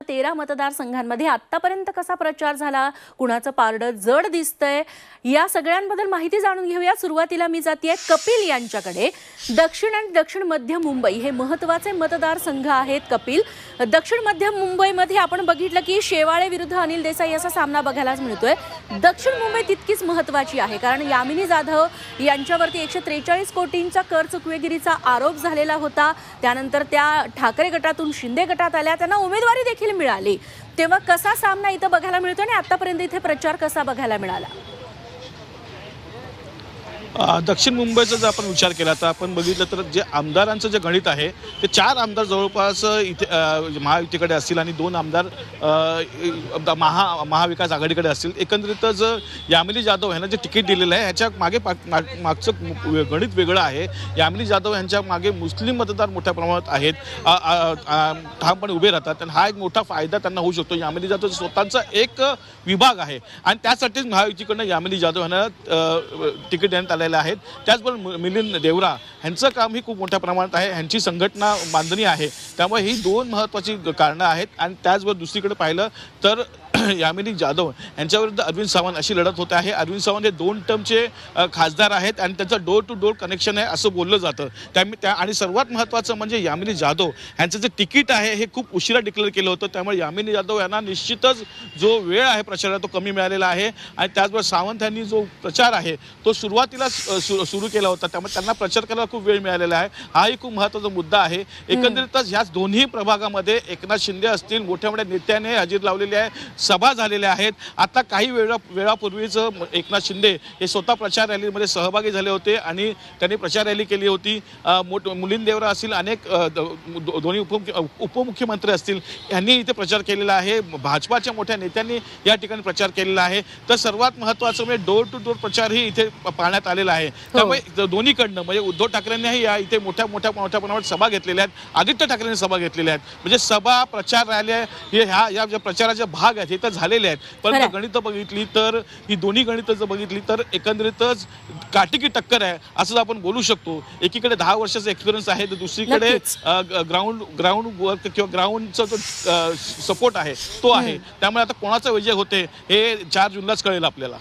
13 मतदारसंघांमध्ये आतापर्यंत कसा प्रचार झाला, कुणाचं पारडं जड दिसतंय, या सगळ्यांबद्दल माहिती जाणून घेऊया। सुरुवातीला मी जातीये कपिल यांच्याकडे। दक्षिण आणि दक्षिण मध्य मुंबई हे महत्त्वाचे मतदारसंघ आहेत। कपिल, दक्षिण मध्य मुंबईमध्ये आपण बघितलं की शेवाळे विरुद्ध अनिल देसाई असा सामना बघायला मिळतोय। दक्षिण मुंबई तितकीच महत्त्वाची आहे, कारण यामिनी जाधव यांच्यावरती 143 कोटींचा कर चुकवेगिरीचा आरोप झालेला होता। त्यानंतर त्या ठाकरे गटातून शिंदे गटात आल्या, त्यांना उमेदवारी देखील मिळाली। तेव्हा कसा सामना इथं बघायला मिळतो आणि आतापर्यंत इथे प्रचार कसा बघायला मिळाला? दक्षिण मुंबईचा जर आपण विचार केला तर आपण बघितलं तर जे आमदारांचं जे गणित आहे ते 4 आमदार जवळपास इथे महायुतीकडे असतील आणि 2 आमदार महाविकास आघाडीकडे असतील। एकंदरीतच यामिनी जाधव यांना जे तिकीट दिलेलं आहे ह्याच्या मागे मागचं गणित वेगळं आहे। यामिनी जाधव यांच्या मागे मुस्लिम मतदार मोठ्या प्रमाणात आहेत, ठामपणे उभे राहतात आणि हा एक मोठा फायदा त्यांना होऊ शकतो। यामिनी जाधव स्वतःचा एक विभाग आहे आणि त्यासाठीच महायुतीकडनं यामिनी जाधव यांना तिकीट देण्यात आलेलं आहेत। त्याचबरोबर मिलिंद देवरा यांचं काम ही खूप मोठ्या प्रमाणात आहे, यांची संघटना बांधणी आहे, त्यामुळे ही 2 महत्त्वाची कारणं आहेत। आणि त्याचबरोबर दुसरीकडे पाहिलं तर यामिनी जाधव यांच्याविरुद्ध अरविंद सावंत अशी लढत होत आहे। अरविंद सावंत हे 2 टर्मचे खासदार आहेत आणि त्यांचं डोर टू डोर कनेक्शन आहे असं बोललं जातं। आणि सर्वात महत्त्वाचं म्हणजे यामिनी जाधव यांचं जे तिकीट आहे हे खूप उशिरा डिक्लेअर केलं होतं, त्यामुळे यामिनी जाधव यांना निश्चितच जो वेळ आहे प्रचाराला तो कमी मिळालेला आहे। आणि त्याचबरोबर सावंत यांनी जो प्रचार आहे तो सुरुवातीला सुरू केला होता, त्यामुळे त्यांना प्रचार करायला खूप वेळ मिळालेला आहे। हाही खूप महत्त्वाचा मुद्दा आहे। एकंदरीतच ह्या दोन्ही प्रभागामध्ये एकनाथ शिंदे असतील, मोठ्या मोठ्या नेत्याने हजेरी लावलेली आहे, सभा झालेल्या आहेत। आता काही वेळापूर्वीच एकनाथ शिंदे हे स्वतः प्रचार रॅलीमध्ये सहभागी झाले होते आणि त्यांनी प्रचार रॅली केली होती। मिलिंद देवरा असतील, अनेक दोन्ही उपमुख्यमंत्री असतील, यांनी इथे प्रचार केलेला आहे। भाजपाच्या मोठ्या नेत्यांनी या ठिकाणी प्रचार केलेला आहे। तर सर्वात महत्त्वाचं म्हणजे डोर टू डोर प्रचारही इथे पाहण्यात आलेला आहे। त्यामुळे दोन्हीकडनं म्हणजे उद्धव ठाकरेंनीही या इथे मोठ्या प्रमाणात सभा घेतलेल्या आहेत, आदित्य ठाकरेंनी सभा घेतलेल्या आहेत। म्हणजे सभा प्रचार रॅल्या हे या ज्या प्रचाराचे भाग आहेत हे तर झालेले आहेत, पण गणितं बघितली तर ही दोन्ही गणितं जर बघितली तर एकंदरीतच काटिकी टक्कर आहे असं आपण बोलू शकतो। एकीकडे 10 वर्षाचा एक्सपिरियन्स आहे, तर दुसरीकडे ग्राउंड वर्क किंवा ग्राउंडचा जो सपोर्ट आहे तो आहे। त्यामुळे आता कोणाचा विजय होते हे 4 जूनलाच कळेल आपल्याला।